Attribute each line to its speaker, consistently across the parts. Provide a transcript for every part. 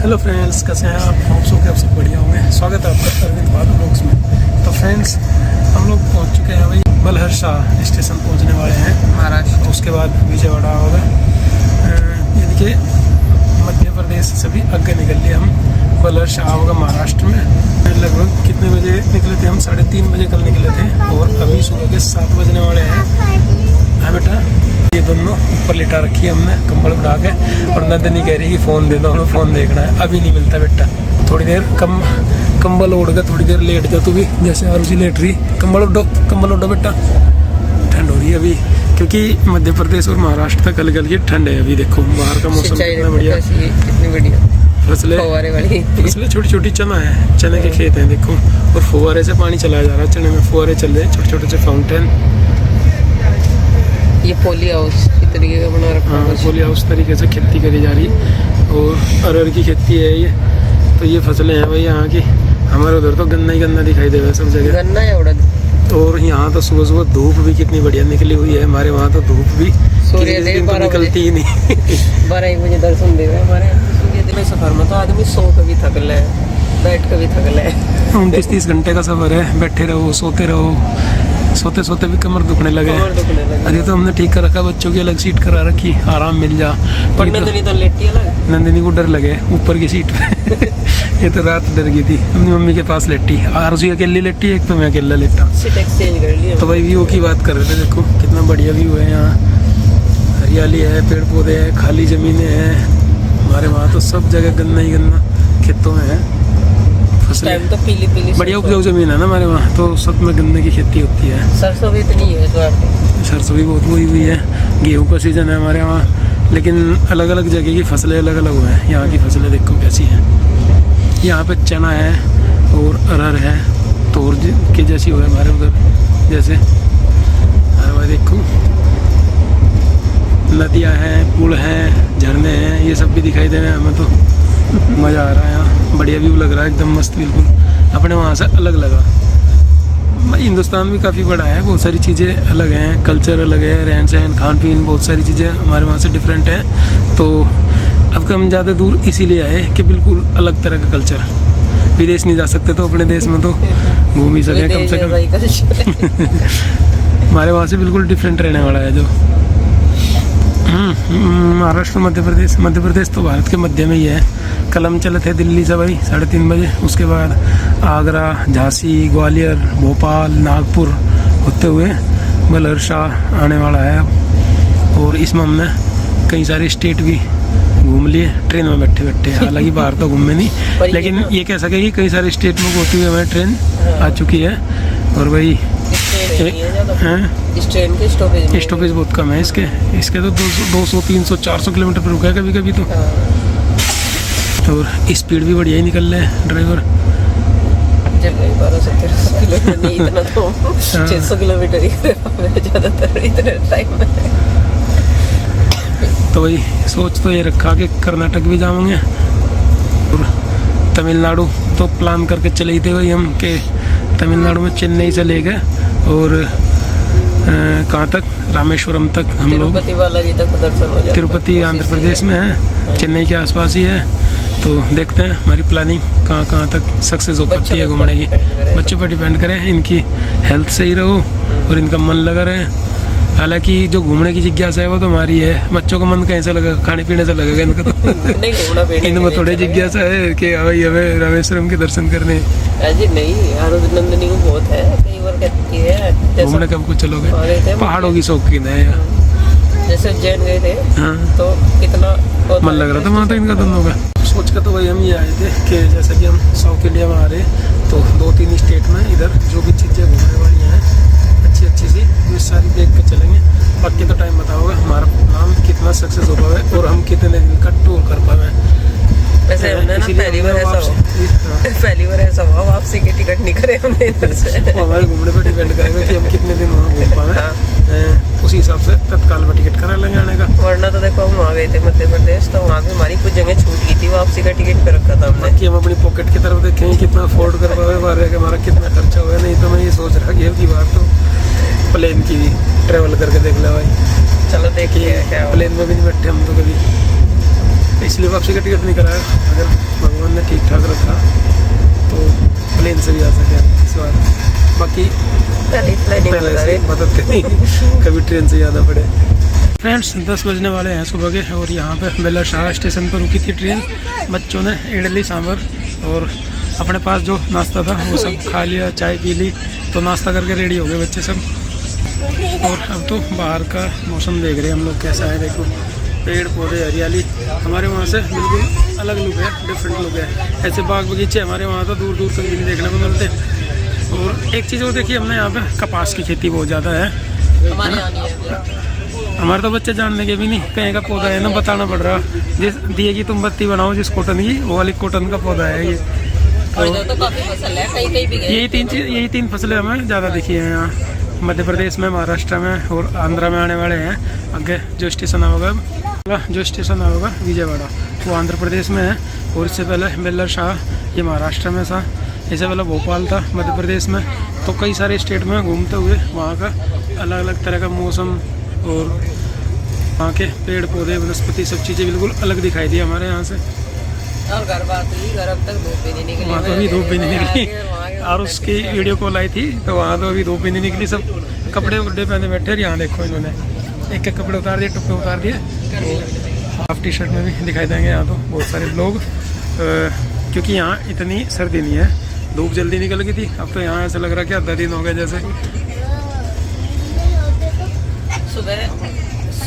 Speaker 1: Hello friends, कैसे हैं आप? होप सो के आप सब बढ़िया होंगे। स्वागत है आपका अरविंद बात ब्लॉग्स में। तो फ्रेंड्स, हम लोग पहुंच चुके हैं भाई बलहरशा स्टेशन पहुंचने वाले हैं महाराष्ट्र। उसके बाद विजयवाड़ा होगा। ये देखिए मध्य प्रदेश से भी आगे निकल लिए हम। बलहरशा होगा महाराष्ट्र में। लगभग कितने बजे निकले थे हम? 3:30 बजे कल निकले थे और अभी सुबह के 7 बजने वाले हैं। हाँ बेटा, ये दोनों ऊपर लिटा रखी है हमने कंबल उठा के, और नंदनी कह रही है कि फ़ोन दे दो, हमें फ़ोन देखना है। अभी नहीं मिलता बेटा, थोड़ी देर कंबल ओढ़ के थोड़ी देर लेट जा तू भी, जैसे आरुषि लेट रही। कंबल उठो बेटा, ठंड हो रही है अभी, क्योंकि मध्य प्रदेश और महाराष्ट्र तक अलग अलग ठंड है। अभी देखो बाहर का मौसम कितना बढ़िया,
Speaker 2: कितनी बढ़िया
Speaker 1: फसलें छोटी छोटी चना है, चने के खेत हैं देखो, और फुहारे से पानी चलाया जा रहा है। चने में फुहारे चल रहे हैं, छोटे छोटे से फाउंटेन।
Speaker 2: ये पोली हाउस की तरीके का बना रखा है।
Speaker 1: हाँ, पोली हाउस तरीके से खेती करी जा रही है, और अरहर की खेती है ये। तो ये फसलें हैं भाई यहाँ की। हमारे उधर तो गन्ना ही गन्ना दिखाई दे रहा है सब जगह,
Speaker 2: गन्ना है उड़द।
Speaker 1: और यहाँ तो सुबह सुबह धूप भी कितनी बढ़िया निकली हुई है। हमारे वहाँ तो धूप भी
Speaker 2: सूर्योदय
Speaker 1: निकलती ही नहीं।
Speaker 2: 12-1 बजे दर्शन दे रहे हमारे सूर्योदय सफर में। तो आदमी सो कभी थक ले, बैठ कभी थक ले।
Speaker 1: 29-30 घंटे का सफर है, बैठे रहो सोते रहो, सोते सोते भी कमर दुखने लगे। अरे तो हमने ठीक कर रखा, बच्चों की अलग सीट करा रखी, आराम मिल जा।
Speaker 2: पर नंदिनी तो लेटी है ना,
Speaker 1: नंदिनी को डर लगे ऊपर की सीट पे। ये तो रात डर गई थी, अपनी मम्मी के पास लेटी। आरज़ू अकेली लेटी, एक तो मैं अकेला लेटा।
Speaker 2: सीट एक्सचेंज कर लिया।
Speaker 1: तो भाई व्यू की बात कर रहे थे, देखो कितना बढ़िया व्यू है यहाँ। हरियाली है, पेड़ पौधे हैं, खाली ज़मीनें हैं। हमारे वहाँ तो सब जगह गन्ना ही गन्ना खेतों में है।
Speaker 2: टाइम तो पीली
Speaker 1: बढ़िया उपजाऊ जमीन है ना हमारे वहाँ, तो सब में गन्ने की खेती होती है।
Speaker 2: सरसों भी इतनी है तो आपकी?
Speaker 1: सरसों भी बहुत हुई हुई है। गेहूँ का सीज़न है हमारे वहाँ, लेकिन अलग अलग जगह की फसलें अलग अलग हुए हैं। यहाँ की फसलें देखो कैसी हैं। यहाँ पे चना है और अरहर है, तोर के जैसी हुए हमारे उधर जैसे। अरे भाई देखो नदियाँ हैं, पुल हैं, झरने हैं, ये सब भी दिखाई दे रहे हैं हमें। तो मज़ा आ रहा है यहाँ, बढ़िया व्यू लग रहा है एकदम मस्त, बिल्कुल अपने वहाँ से अलग लगा। हिंदुस्तान भी काफ़ी बड़ा है, बहुत सारी चीज़ें अलग हैं, कल्चर अलग है, रहन सहन खान पीन बहुत सारी चीज़ें हमारे वहाँ से डिफरेंट हैं। तो अब हम ज़्यादा दूर इसीलिए आए कि बिल्कुल अलग तरह का कल्चर। विदेश नहीं जा सकते तो अपने देश में तो घूम ही सकें कम से कम। हमारे वहाँ से बिल्कुल डिफरेंट रहने वाला है जो। महाराष्ट्र मध्य प्रदेश तो भारत के मध्य में ही है। कल हम चले थे दिल्ली से भाई 3:30 बजे, उसके बाद आगरा, झांसी, ग्वालियर, भोपाल, नागपुर होते हुए बलहरशा आने वाला है अब। और इसमें हमने कई सारे स्टेट भी घूम लिए ट्रेन में बैठे बैठे। हालांकि बाहर तो घूमे नहीं, लेकिन ये कह सके कि कई सारे स्टेट में होती हुई हमारी ट्रेन आ चुकी है। और भाई
Speaker 2: इस ट्रेन के
Speaker 1: स्टॉपेज बहुत कम है इसके तो 200, 300, 400 किलोमीटर पर रुका है कभी कभी तो। और स्पीड भी बढ़िया ही निकल रहे हैं ड्राइवर।
Speaker 2: 1200-1300 किलोमीटर नहीं, इतना तो 600 किलोमीटर ही ज़्यादातर इतने टाइम में।
Speaker 1: तो वही सोच तो ये रखा कि कर्नाटक भी जाएंगे और तमिलनाडु तो प्लान करके चले ही थे भाई हम, कि तमिलनाडु में चेन्नई से ले गए और कहाँ तक, रामेश्वरम तक हम लोग।
Speaker 2: तिरुपति बालाजी तक दर्शन हो जाए।
Speaker 1: तिरुपति आंध्र प्रदेश में है, चेन्नई के आसपास ही है। तो देखते हैं हमारी प्लानिंग कहाँ तक सक्सेस हो पाती है घूमने की। बच्चों पर डिपेंड करें, इनकी हेल्थ सही रहो और इनका मन लगा रहे। हालांकि जो घूमने की जिज्ञासा है वो तो हमारी है, बच्चों का मन कहीं से लगा, खाने पीने से लगेगा इनका तो।
Speaker 2: नहीं घूमना पीने
Speaker 1: इनमें थोड़ी जिज्ञासा है कि भाई हमें रामेश्वरम के दर्शन करने।
Speaker 2: अजी नहीं, नंदिनी को बहुत है, कई बार कहती है
Speaker 1: घूमने कब को चलोगे, पहाड़ों की शौकीन है।
Speaker 2: जैसे उज्जैन गए थे,
Speaker 1: हाँ,
Speaker 2: तो कितना
Speaker 1: मन लग रहा था वहाँ तक इनका दोनों का। सोच कर तो भाई हम ये आए थे कि जैसा कि हम साउथ इंडिया में आ रहे तो 2-3 स्टेट में इधर जो भी चीज़ें घूमने वाली हैं अच्छी सी, ये सारी देख के चलेंगे। बाकी तो टाइम बताओगे हमारा प्लान कितना सक्सेस हो पाए और हम कितने दिन का टूर कर पाए।
Speaker 2: वैसे हमने ना पहली बार ऐसा हुआ वापसी की टिकट नहीं करे हमने इधर से।
Speaker 1: हमारे घूमने पर डिपेंड करेगा कि हम कितने दिन वहाँ घूम पाए, उसी हिसाब से तत्काल में टिकट करा लेंगे आने का।
Speaker 2: वरना तो देखो हम वहाँ गए थे मध्य प्रदेश, तो वहाँ भी हमारी कुछ जगह छूट गई थी, वापसी का टिकट पे रखा था हमने।
Speaker 1: कि हम अपनी पॉकेट की तरफ देखेंगे कितना अफोर्ड कर पाए बारे, हमारा कितना खर्चा हुआ। नहीं तो मैं ये सोच रहा कि बार तो प्लेन की भी ट्रेवल करके देख ले भाई।
Speaker 2: चलो देखिए क्या
Speaker 1: प्लेन में भी नहीं बैठे हम तो कभी। इसलिए वापसी का टिकट नहीं कराया। अगर भगवान ने ठीक ठाक रखा तो प्लेन से भी आ सके इस बार। बाकी पहले से मदद करनी, कभी ट्रेन से ज़्यादा पड़े। फ्रेंड्स 10 बजने वाले हैं सुबह के और यहाँ पे बेल्लर शाह स्टेशन पर रुकी थी ट्रेन। बच्चों ने इडली सांभर और अपने पास जो नाश्ता था वो सब खा लिया, चाय पी ली, तो नाश्ता करके रेडी हो गए बच्चे सब। और अब तो बाहर का मौसम देख रहे हैं हम लोग कैसा है। देखो पेड़ पौधे हरियाली, हमारे वहाँ से बिल्कुल अलग लुक है, डिफरेंट लुक है। ऐसे बाग बगीचे हमारे वहाँ तो दूर दूर तक भी नहीं देखने को मिलते। और एक चीज़ वो देखिए, हमने यहाँ पे कपास की खेती बहुत ज़्यादा है ना। हमारे तो बच्चे जानने के भी नहीं कहीं का पौधा है ना, बताना पड़ रहा। जिस दिए की तुम बत्ती बनाओ जिस कॉटन की, वो वाली कॉटन का पौधा है ये। तो यही तीन फसलें हमें ज़्यादा दिखी हैं यहाँ मध्य प्रदेश में, महाराष्ट्र में और आंध्रा में आने वाले हैं। आगे जो स्टेशन होगा विजयवाड़ा, वो आंध्र प्रदेश में है। और इससे पहले बेल्लर शाह ये महाराष्ट्र में था। इससे पहले भोपाल था मध्य प्रदेश में। तो कई सारे स्टेट में घूमते हुए वहाँ का अलग अलग तरह का मौसम और वहाँ के पेड़ पौधे वनस्पति सब चीज़ें बिल्कुल अलग दिखाई दी हमारे यहाँ से।
Speaker 2: और घर बात हुई, घर अब तक धूप भी नहीं निकली,
Speaker 1: वहाँ तो अभी धूप भी नहीं निकली। और उसकी वीडियो कॉल आई थी तो वहाँ तो अभी धूप भी नहीं निकली। सब कपड़े वपड़े पहने बैठे। और यहाँ देखो इन्होंने एक एक कपड़े उतार दिए, टुप्पे उतार दिए। हाफ टी शर्ट में भी दिखाई देंगे यहाँ तो बहुत सारे लोग, क्योंकि यहाँ इतनी सर्दी नहीं है, धूप जल्दी निकल गई थी। अब तो यहाँ ऐसा लग रहा है कि आधा दिन हो गया जैसे।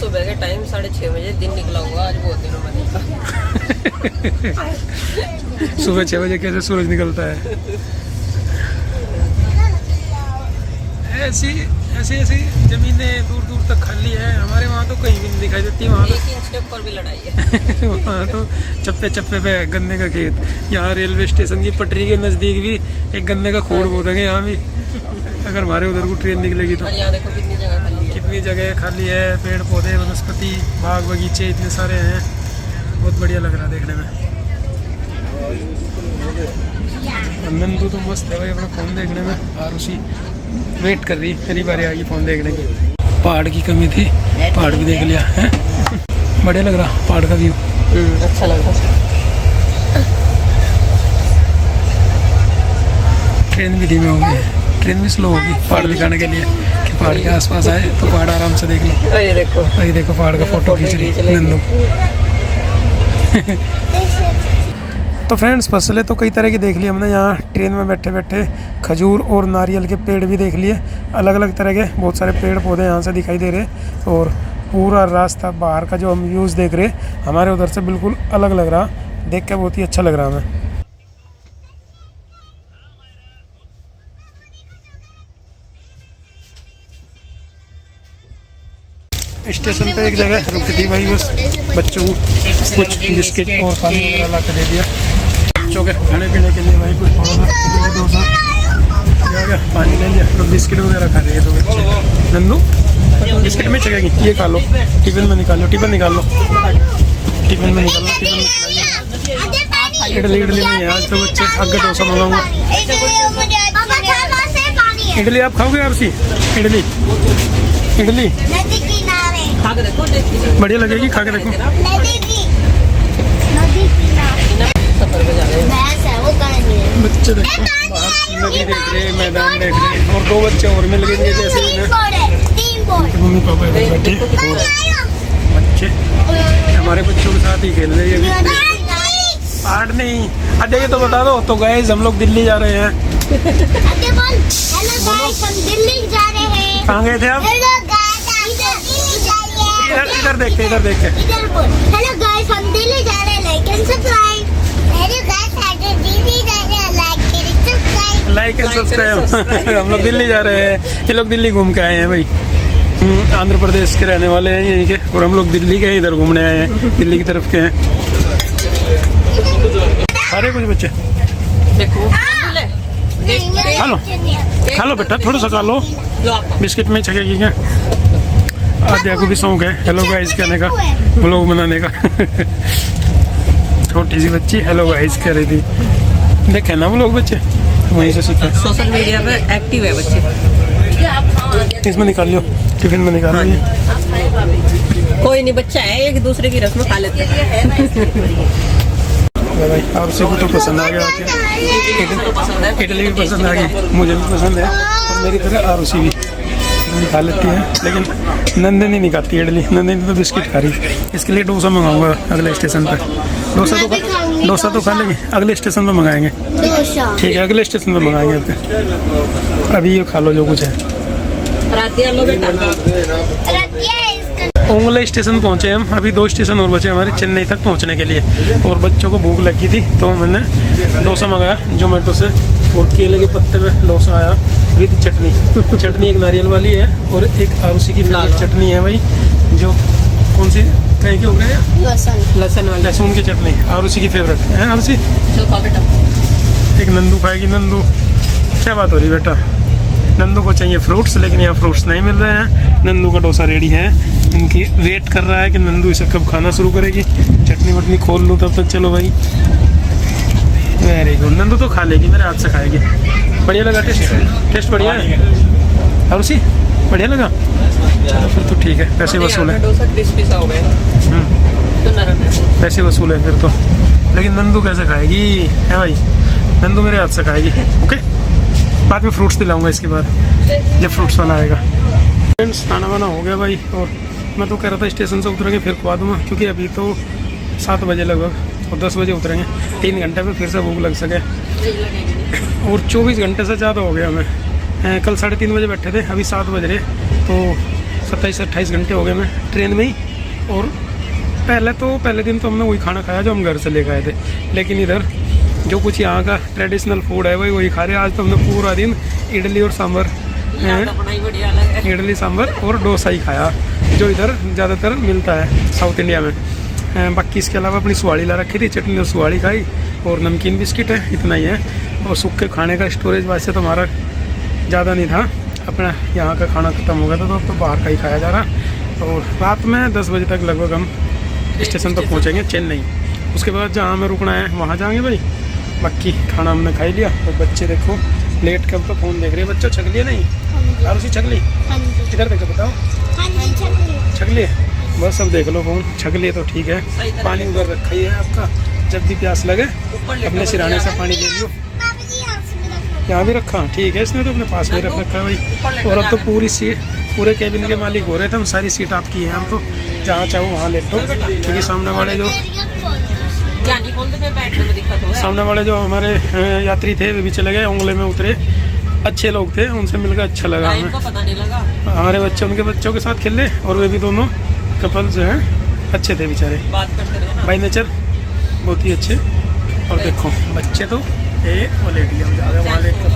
Speaker 2: सुबह के टाइम 6:30 बजे दिन निकला हुआ, आज बहुत दिनों में देखा।
Speaker 1: सुबह 6 बजे कैसे सूरज निकलता है। ऐसी जमीनें दूर दूर तक खाली है। हमारे वहाँ तो कहीं भी नहीं दिखाई देती। वहाँ
Speaker 2: 1 इंच के ऊपर भी लड़ाई है।
Speaker 1: वहाँ तो चप्पे चप्पे पे गन्ने का खेत। यहाँ रेलवे स्टेशन की पटरी के नज़दीक भी एक गन्ने का खोड़ बोलेंगे यहाँ भी, अगर हमारे उधर को ट्रेन निकलेगी तो।
Speaker 2: यहाँ देखो कितनी
Speaker 1: जगह खाली है, पेड़ पौधे वनस्पति बाग बगीचे इतने सारे हैं। बहुत बढ़िया लग रहा है देखने में। नंदू तो मस्त है भाई अपना फ़ोन देखने में। और उसी वेट कर रही, मेरी बारी आ गई फ़ोन देखने की। पहाड़ की कमी थी, पहाड़ भी देख लिया है। बढ़िया लग रहा पहाड़ का व्यू,
Speaker 2: अच्छा लग रहा।
Speaker 1: ट्रेन भी धीमी होगी, ट्रेन भी स्लो होगी पहाड़ दिखाने के लिए कि पहाड़ के आसपास आए तो पहाड़ आराम से देख लो। ये देखो पहाड़ का फोटो खींच रही नंदू। तो फ्रेंड्स फसलें तो कई तरह की देख ली हमने। यहाँ ट्रेन में बैठे बैठे खजूर और नारियल के पेड़ भी देख लिए। अलग अलग तरह के बहुत सारे पेड़ पौधे यहाँ से दिखाई दे रहे। और पूरा रास्ता बाहर का जो हम व्यूज़ देख रहे हमारे उधर से बिल्कुल अलग लग रहा। देख के बहुत ही अच्छा लग रहा हमें। स्टेशन पे एक जगह रुकी थी भाई, बस बच्चों को कुछ बिस्किट और पानी वगैरह ला के दे दिया। बच्चों के खाने पीने के लिए भाई कुछ थोड़ा डोसा क्या पानी ले लिया। तो बिस्किट वगैरह खा रहे हैं तो बच्चे। नंदू बिस्किट में चलेगी, ये खा लो, टिफिन में निकाल लो, टिफिन में निकाल लो, टिफिन में इडली नहीं है आज तो बच्चे। आगे डोसा मंगाऊंगा। इडली आप खाओगे? आपसी इडली बढ़िया लगेगी, खा के देखो। बच्चे देखो बाहर नदी देख रहे, मैदान देख रहे। और 2 बच्चे और मिल गए जैसे मम्मी पापा बैठे और बच्चे हमारे बच्चों के साथ ही खेल रहे हैं। आर्ट नहीं अजय ये तो बता दो। तो गाइस हम लोग दिल्ली जा रहे हैं। कहाँ गए थे आप? इधर देख के
Speaker 3: हेलो गाइस हम दिल्ली जा रहे हैं,
Speaker 1: लाइक एंड सब्सक्राइब। हम लोग दिल्ली जा रहे हैं। ये लोग दिल्ली घूम के आए हैं भाई। आंध्र प्रदेश के रहने वाले हैं यहीं के, और हम लोग दिल्ली के इधर घूमने आए हैं, दिल्ली की तरफ के हैं। सारे कुछ बच्चे
Speaker 2: देखो
Speaker 1: खा लो बेटा, थोड़ा सा खा लो, बिस्किट में छकेगी क्या? आद्या को भी शौक है हेलो गाइस कहने का, व्लॉग बनाने का। छोटी सी बच्ची हेलो गाइस कह रही थी। देखे ना वो लोग बच्चे वहीं से सीखे।
Speaker 2: सोशल मीडिया पे एक्टिव है बच्चे।
Speaker 1: इसमें निकाल लो, टिफिन में निकाल लो।
Speaker 2: कोई नहीं, बच्चा है, एक दूसरे की रस्म खा लेते हैं।
Speaker 1: भाई आरुषि को तो पसंद आ गया, इडली भी पसंद आ गई, मुझे भी पसंद है और मेरी तरह आरुषि भी खा लेती है, लेकिन नंदिनी नहीं खाती इडली। नंदिनी तो बिस्किट खा रही। इसके लिए डोसा मंगाऊंगा अगले स्टेशन पर। डोसा तो खा लेंगे, अगले स्टेशन पर मंगाएंगे।
Speaker 3: डोसा
Speaker 1: ठीक है, अगले स्टेशन पर मंगाएंगे फिर। अभी ये खा लो जो कुछ है। ओंगले स्टेशन पहुंचे हम, अभी 2 स्टेशन और बचे हमारे चेन्नई तक पहुंचने के लिए। और बच्चों को भूख लगी थी तो मैंने डोसा मंगाया जोमेटो से, और केले के पत्ते में डोसा आया विद चटनी। चटनी एक नारियल वाली है और एक आरुषि की लाल चटनी है भाई, जो कौन सी कहीं के हो गए
Speaker 2: लहसुन वाली,
Speaker 1: लहसुन की चटनी आरुषि की फेवरेट है। आरुषि एक नंदू खाएगी। नंदू क्या बात हो रही बेटा, नंदू को चाहिए फ्रूट्स, लेकिन यहाँ फ्रूट्स नहीं मिल रहे हैं। नंदू का डोसा रेडी है, इनकी वेट कर रहा है कि नंदू इसे कब खाना शुरू करेगी। चटनी वटनी खोल लूँ तब तक। चलो भाई, वेरी गुड। नंदू तो खा लेगी, मेरे हाथ से खाएगी। बढ़िया लगा टेस्ट बढ़िया है आरुषि, बढ़िया लगा। चलो फिर तो ठीक है, पैसे वसूल है। पैसे वसूल है फिर तो। लेकिन नंदू कैसे खाएगी है भाई, नंदू मेरे हाथ से खाएगी। ओके, बाद में फ्रूट्स दिलाऊंगा इसके बाद जब फ्रूट्स वाला आएगा। फ्रेंड्स खाना वाना हो गया भाई, और मैं तो कह रहा था स्टेशन से उतरेंगे फिर खुआ दूँगा, क्योंकि अभी तो 7 बजे लगभग और 10 बजे उतरेंगे। 3 घंटे में फिर से भूख लग सके। और 24 घंटे से ज़्यादा हो गया हमें। कल 3:30 बजे बैठे थे, अभी 7 बज रहे, तो 27-28 घंटे हो गए मैं ट्रेन में ही। और पहले दिन तो हमने वही खाना खाया जो हम घर से लेकर आए थे, लेकिन इधर जो कुछ यहाँ का ट्रेडिशनल फूड है वही खा रहे हैं। आज तो हमने पूरा दिन इडली और सांभर, इडली सांभर और डोसा ही खाया, जो इधर ज़्यादातर मिलता है साउथ इंडिया में। बाकी इसके अलावा अपनी सुवाड़ी ला रखी थी, चटनी और सुवाड़ी खाई, और नमकीन बिस्किट है, इतना ही है। और सूखे खाने का स्टोरेज वैसे तो हमारा ज़्यादा नहीं था, अपना यहाँ का खाना ख़त्म हो गया था, तो अब तो बाहर का ही खाया जा रहा। और रात में 10 बजे तक लगभग हम स्टेशन पर पहुँचेंगे चेन्नई। उसके बाद जहाँ हमें रुकना है वहाँ जाएंगे भाई। बाकी खाना हमने खा ही लिया। और बच्चे देखो लेट के अब तो फ़ोन देख रहे हैं। बच्चों छक लिए नहीं? आरुषि छक ली? इधर देखो बताओ, छक लिए? बस अब देख लो फ़ोन, छक लिए तो ठीक है। पानी उधर रखा ही है आपका, जब भी प्यास लगे अपने सिराने से पानी ले लो। यहाँ भी रखा, ठीक है, इसने तो अपने पास में रख रखा है भाई। और अब तो पूरे केबिन के मालिक हो रहे थे हम, सारी सीट आपकी है। हम तो जहाँ चाहो वहाँ लेटो, क्योंकि सामने वाले जो हमारे यात्री थे वे भी चले गए, ओंगले में उतरे। अच्छे लोग थे, उनसे मिलकर अच्छा लगा हमें।
Speaker 2: पता नहीं लगा।
Speaker 1: हमारे बच्चे उनके बच्चों के साथ खेले, और वे भी दोनों कपल जो हैं अच्छे थे बेचारे,
Speaker 2: बात करते रहे
Speaker 1: बाई नेचर बहुत ही अच्छे। और देखो बच्चे तो वो लेट गए, वहाँ लेट कर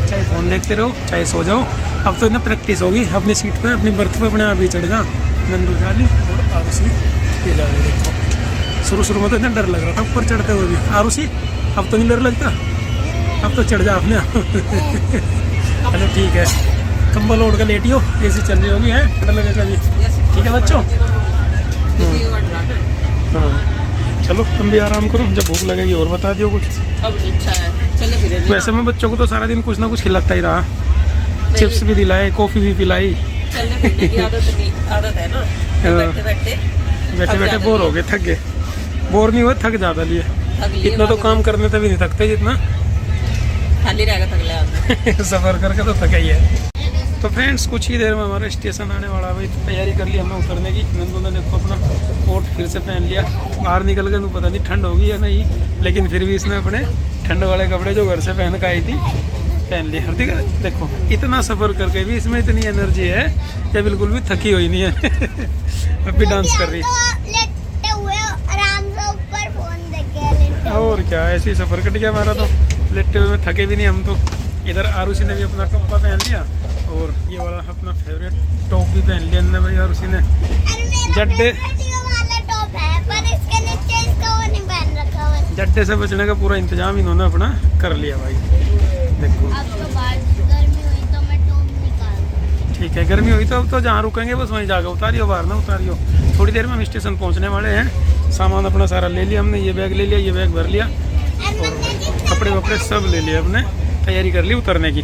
Speaker 1: चाहे फ़ोन देखते रहो चाहे सो जाओ। अब तो इतना प्रैक्टिस होगी, अपनी सीट पे अपनी बर्थ पे अपने आप ही चढ़ जा। नंदू जाली और आरुषि ये जा रहे। देखो शुरू में तो इतना डर लग रहा था ऊपर चढ़ते हुए भी। आरुषि अब तो नहीं डर लगता, अब तो चढ़ जा अपने आप। चलो ठीक है, कंबल ओढ़ कर लेटियो, एसी चल रही होगी है, डर लगेगा भी। ठीक है बच्चों, हाँ चलो तुम भी आराम करो, जब भूख लगेगी और बता दियो कुछ।
Speaker 2: अब अच्छा है, चले फिर।
Speaker 1: वैसे मैं बच्चों को तो सारा दिन कुछ ना कुछ खिलाता ही रहा, चिप्स भी दिलाए, कॉफ़ी भी पिलाई।
Speaker 2: चलने फिरने की आदत है ना, बैठे बैठे बोर हो गए, थक गए। बोर नहीं हुए, थक ज़्यादा लिए। इतना तो काम करने तभी नहीं थकते जितना खाली रहेगा थक लिया।
Speaker 1: सफ़र करके तो थका ही है। तो फ्रेंड्स कुछ ही देर में हमारा स्टेशन आने वाला है भाई। तैयारी कर ली हमने उतरने की। नंदू ने देखो अपना कोट फिर से पहन लिया। बाहर निकल के तो पता नहीं ठंड होगी या नहीं, लेकिन फिर भी इसने अपने ठंड वाले कपड़े जो घर से पहन के आई थी पहन लिए। ठीक है, देखो इतना सफ़र करके भी इसमें इतनी एनर्जी है कि बिल्कुल भी थकी हुई नहीं है। अभी डांस कर रही है। और क्या, ऐसे ही सफ़र कट गया हमारा तो, लेटते हुए में थके भी नहीं हम तो। इधर आरुषि ने भी अपना कपड़ा पहन लिया, और ये वाला अपना फेवरेट टॉप भी पहन लिया हमने भाई। आरुषि ने जड्डे से बचने का पूरा इंतजाम इन्होंने अपना कर लिया भाई। देखो ठीक है, गर्मी हुई तो अब तो जहाँ रुकेंगे बस वहीं जाकर उतारियो, बाहर ना उतारियो। थोड़ी देर में हम स्टेशन पहुँचने वाले हैं। सामान अपना सारा ले लिया हमने, ये बैग ले लिया, ये बैग भर लिया, और कपड़े वपड़े सब ले लिए हमने, तैयारी कर ली उतरने की।